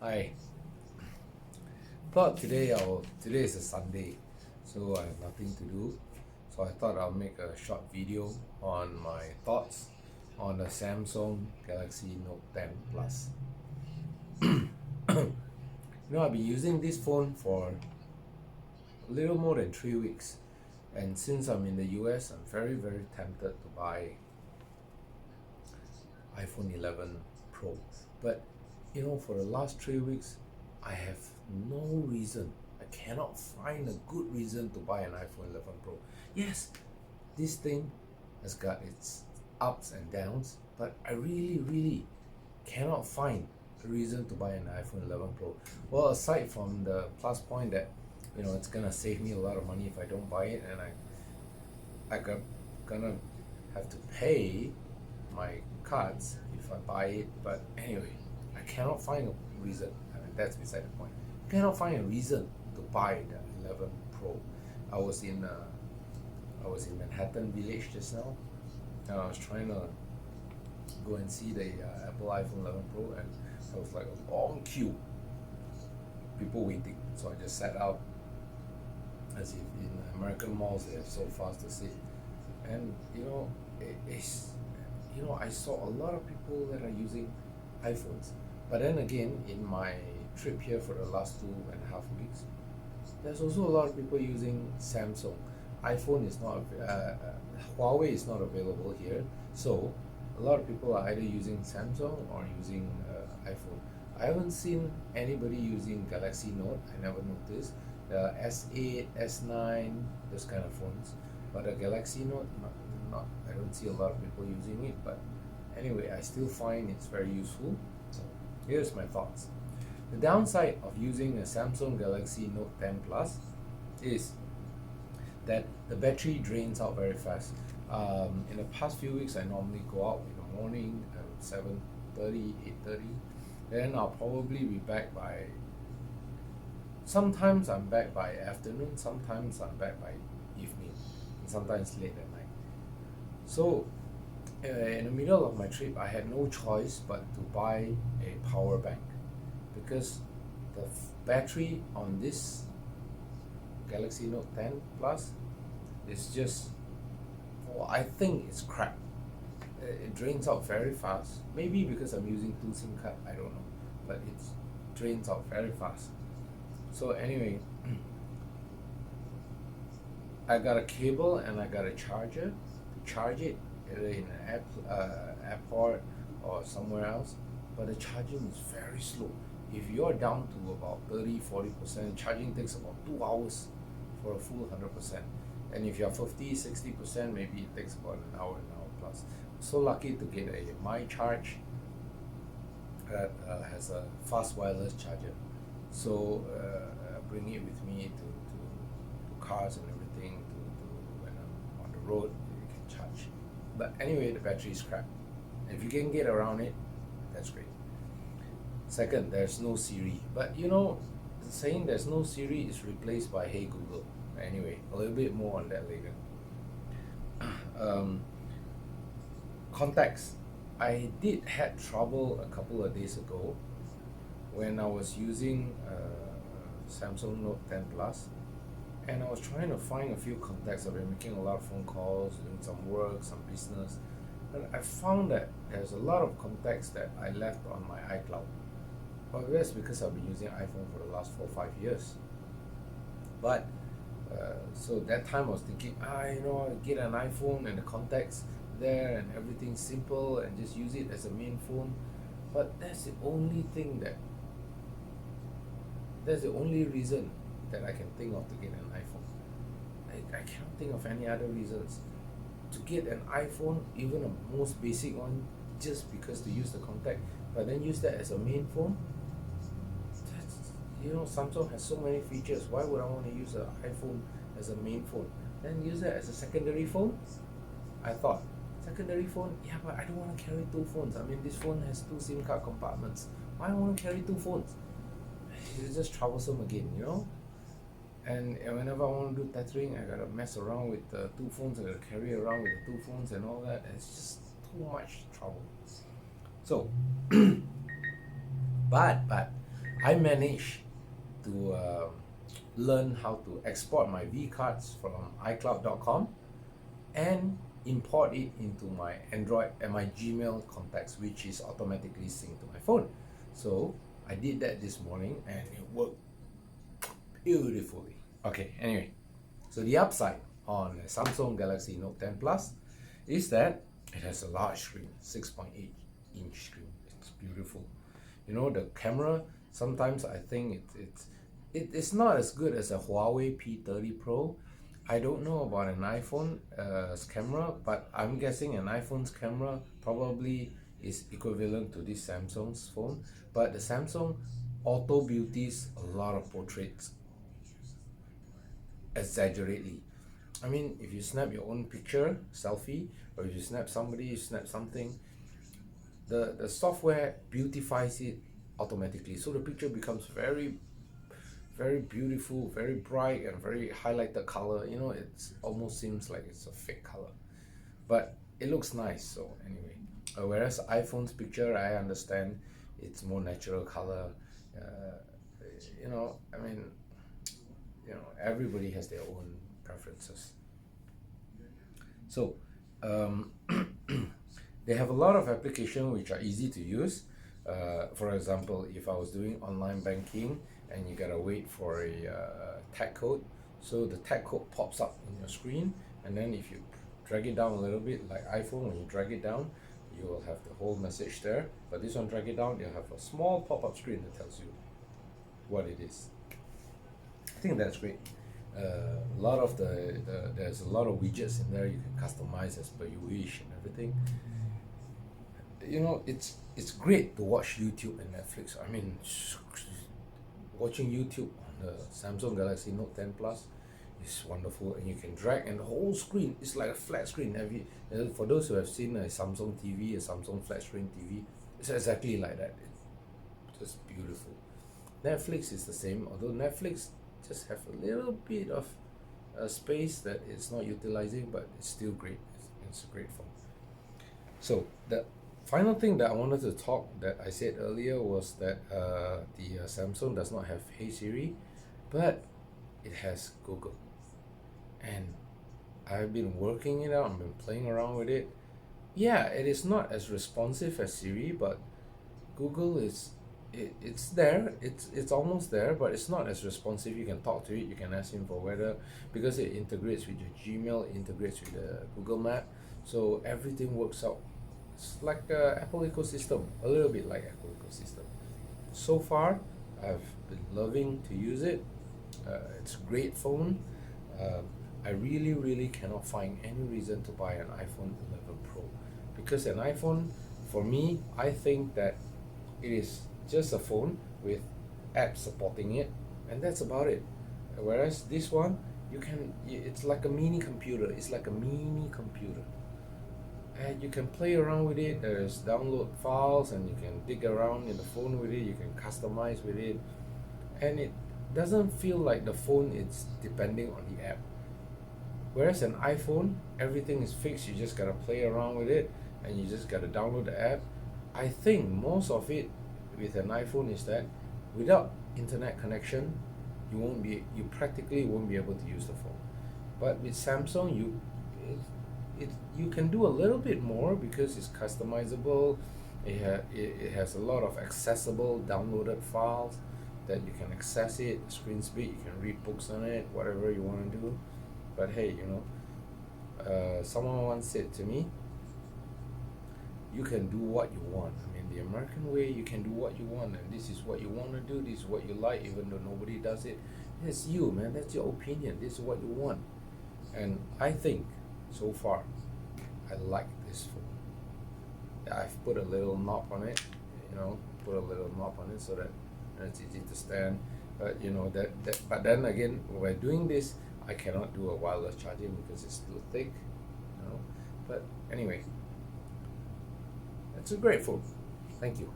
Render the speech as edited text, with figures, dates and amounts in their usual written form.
Hi. Thought today is a Sunday, so I have nothing to do. So I thought I'll make a short video on my thoughts on the Samsung Galaxy Note 10 Plus. I've been using this phone for a little more than 3 weeks, and since I'm in the US, I'm very tempted to buy iPhone 11 Pro. But for the last 3 weeks, I have no reason. I cannot find a good reason to buy an iPhone 11 Pro. Yes, this thing has got its ups and downs, but I really cannot find a reason to buy an iPhone 11 Pro. Well, aside from the plus point that it's gonna save me a lot of money if I don't buy it, and gonna have to pay my cards if I buy it. But anyway, I cannot find a reason. I mean, that's beside the point. I cannot find a reason to buy the 11 Pro. I was in Manhattan Village just now, and I was trying to go and see the Apple iPhone 11 Pro, and there was like a long queue, people waiting. So I just sat out, as if in American malls they have so fast to sit, and I saw a lot of people that are using iPhones. But then again, in my trip here for the last 2.5 weeks, there's also a lot of people using Samsung. iPhone is not, Huawei is not available here, so a lot of people are either using Samsung or using iPhone. I haven't seen anybody using Galaxy Note. I never noticed the S8, S9, those kind of phones. But the Galaxy Note, not. I don't see a lot of people using it. But anyway, I still find it's very useful. So here's my thoughts. The downside of using a Samsung Galaxy Note 10 Plus is that the battery drains out very fast. In the past few weeks, I normally go out in the morning at 7:30, 8:30. Then I'll probably be back by. Sometimes I'm back by afternoon. Sometimes I'm back by evening. And sometimes late at night. So, in the middle of my trip, I had no choice but to buy a power bank, because the battery on this Galaxy Note 10 Plus is just, well, I think it's crap. It drains out very fast. Maybe because I'm using two SIM card, I don't know, but it drains out very fast. So anyway, I got a cable and I got a charger to charge it, either in an airport or somewhere else. But the charging is very slow. If you're down to about 30-40%, charging takes about 2 hours for a full 100%. And if you're 50-60%, maybe it takes about an hour plus. So lucky to get a MyCharge that has a fast wireless charger. So I bring it with me to cars and everything. To when I'm on the road, you can charge. But anyway, the battery is crap. If you can get around it, that's great. Second, there's no Siri. But saying there's no Siri is replaced by Hey Google. Anyway, a little bit more on that later. Contacts. I did had trouble a couple of days ago when I was using Samsung Note 10 Plus, and I was trying to find a few contacts. I've been making a lot of phone calls, doing some work, some business, and I found that there's a lot of contacts that I left on my iCloud. Well, that's because I've been using iPhone for the last 4-5 years. But so that time I was thinking, get an iPhone and the contacts there and everything's simple and just use it as a main phone. But that's the only reason that I can think of to get an iPhone. I can't think of any other reasons to get an iPhone, even a most basic one, just because to use the contact, but then use that as a main phone. Samsung has so many features. Why would I want to use an iPhone as a main phone? Then use that as a secondary phone? I thought, secondary phone? Yeah, but I don't want to carry two phones. I mean, this phone has two SIM card compartments. Why do I want to carry two phones? It's just troublesome again, And whenever I want to do tethering, I gotta mess around with the two phones. I gotta carry around with the two phones and all that. It's just too much trouble. So, but I managed to learn how to export my V cards from iCloud.com and import it into my Android and my Gmail contacts, which is automatically synced to my phone. So I did that this morning and it worked beautifully. Okay, anyway, so the upside on the Samsung Galaxy Note 10 Plus is that it has a large screen, 6.8-inch screen. It's beautiful. You know, the camera, sometimes I think it's not as good as a Huawei P30 Pro. I don't know about an iPhone's camera, but I'm guessing an iPhone's camera probably is equivalent to this Samsung's phone. But the Samsung auto beauties a lot of portraits exaggerately. I mean, if you snap your own picture, selfie, or if you snap somebody, you snap something, the software beautifies it automatically. So the picture becomes very, very beautiful, very bright, and very highlighted color. You know, it almost seems like it's a fake color, but it looks nice. So anyway, whereas iPhone's picture, I understand it's more natural color. You know, I mean, you know, everybody has their own preferences. So they have a lot of applications which are easy to use. For example, if I was doing online banking and you gotta wait for a tag code, so the tag code pops up on your screen, and then if you drag it down a little bit, like iPhone, when you drag it down, you will have the whole message there. But this one, drag it down, you'll have a small pop-up screen that tells you what it is. I think that's great. A lot of there's a lot of widgets in there you can customize as per you wish and everything. You know, it's great to watch YouTube and Netflix. I mean, watching YouTube on the Samsung Galaxy Note 10 Plus is wonderful, and you can drag, and the whole screen is like a flat screen. For those who have seen a Samsung TV, a Samsung flat screen TV, it's exactly like that. It's just beautiful. Netflix is the same, although Netflix just have a little bit of space that it's not utilizing, but it's still great. It's a great phone. So the final thing that I wanted to talk that I said earlier was that the Samsung does not have Hey Siri, but it has Google, and I've been working it out. I've been playing around with it. Yeah, it is not as responsive as Siri, but Google is it's there. It's almost there, but it's not as responsive. You can talk to it. You can ask him for weather because it integrates with your Gmail, integrates with the Google Map, so everything works out. It's like Apple ecosystem, a little bit like Apple ecosystem. So far, I've been loving to use it. It's a great phone. I really cannot find any reason to buy an iPhone 11 Pro, because an iPhone, for me, I think that it is just a phone with apps supporting it, and that's about it. Whereas this one, it's like a mini computer. It's like a mini computer, and you can play around with it. There's download files, and you can dig around in the phone with it. You can customize with it, and it doesn't feel like the phone is depending on the app. Whereas an iPhone, everything is fixed. You just gotta play around with it, and you just gotta download the app. I think most of it with an iPhone is that without internet connection, you practically won't be able to use the phone. But with Samsung, you can do a little bit more because it's customizable. It has a lot of accessible downloaded files that you can access it. The screen's big, you can read books on it, whatever you want to do. But hey, someone once said to me, you can do what you want. I mean, the American way, you can do what you want, and this is what you want to do, this is what you like, even though nobody does it. It's you, man. That's your opinion. This is what you want. And I think, so far, I like this phone. I've put a little knob on it, so that it's easy to stand. But but then again, when doing this, I cannot do a wireless charging because it's too thick. But anyway, it's a great phone. Thank you.